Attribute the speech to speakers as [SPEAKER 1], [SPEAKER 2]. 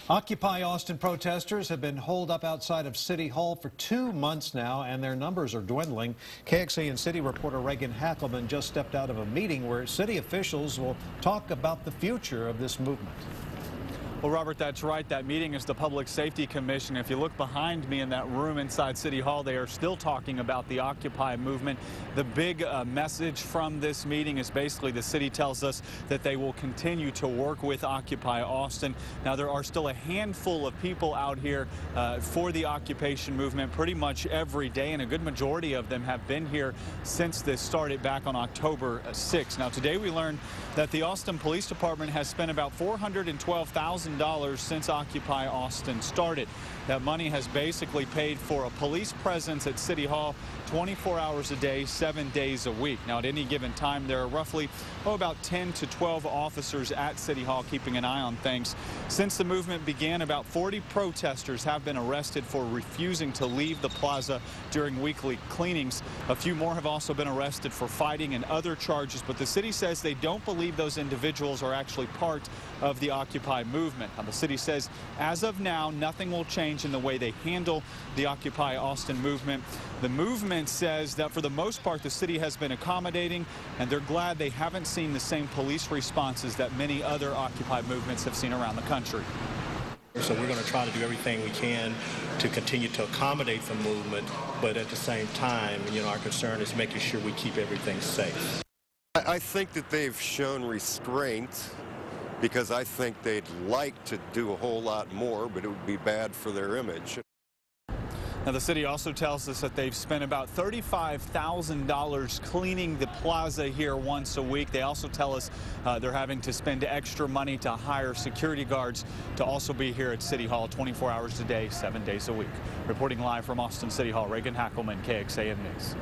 [SPEAKER 1] Occupy Austin protesters have been holed up outside of City Hall for 2 months now, and their numbers are dwindling. KXAN City reporter Reagan Hackelman just stepped out of a meeting where city officials will talk about the future of this movement.
[SPEAKER 2] Well, Robert, that's right. That meeting is the Public Safety Commission. If you look behind me in that room inside City Hall, they are still talking about the Occupy movement. The big message from this meeting is basically the city tells us that they will continue to work with Occupy Austin. Now, there are still a handful of people out here for the occupation movement pretty much every day, and a good majority of them have been here since this started back on October 6th. Now, today we learned that the Austin Police Department has spent about $412,000 since Occupy Austin started. That money has basically paid for a police presence at City Hall 24 hours a day, 7 days a week. Now, at any given time, there are roughly about 10 to 12 officers at City Hall keeping an eye on things. Since the movement began, about 40 protesters have been arrested for refusing to leave the plaza during weekly cleanings. A few more have also been arrested for fighting and other charges, but the city says they don't believe those individuals are actually part of the Occupy movement. Now, the city says as of now, nothing will change in the way they handle the Occupy Austin movement. The movement says that for the most part, the city has been accommodating, and they're glad they haven't seen the same police responses that many other Occupy movements have seen around the country.
[SPEAKER 3] So we're going to try to do everything we can to continue to accommodate the movement, but at the same time, our concern is making sure we keep everything safe.
[SPEAKER 4] I think that they've shown restraint, because I think they'd like to do a whole lot more, but it would be bad for their image.
[SPEAKER 2] Now, the city also tells us that they've spent about $35,000 cleaning the plaza here once a week. They also tell us they're having to spend extra money to hire security guards to also be here at City Hall 24 hours a day, 7 days a week. Reporting live from Austin City Hall, Reagan Hackelman, KXAN News.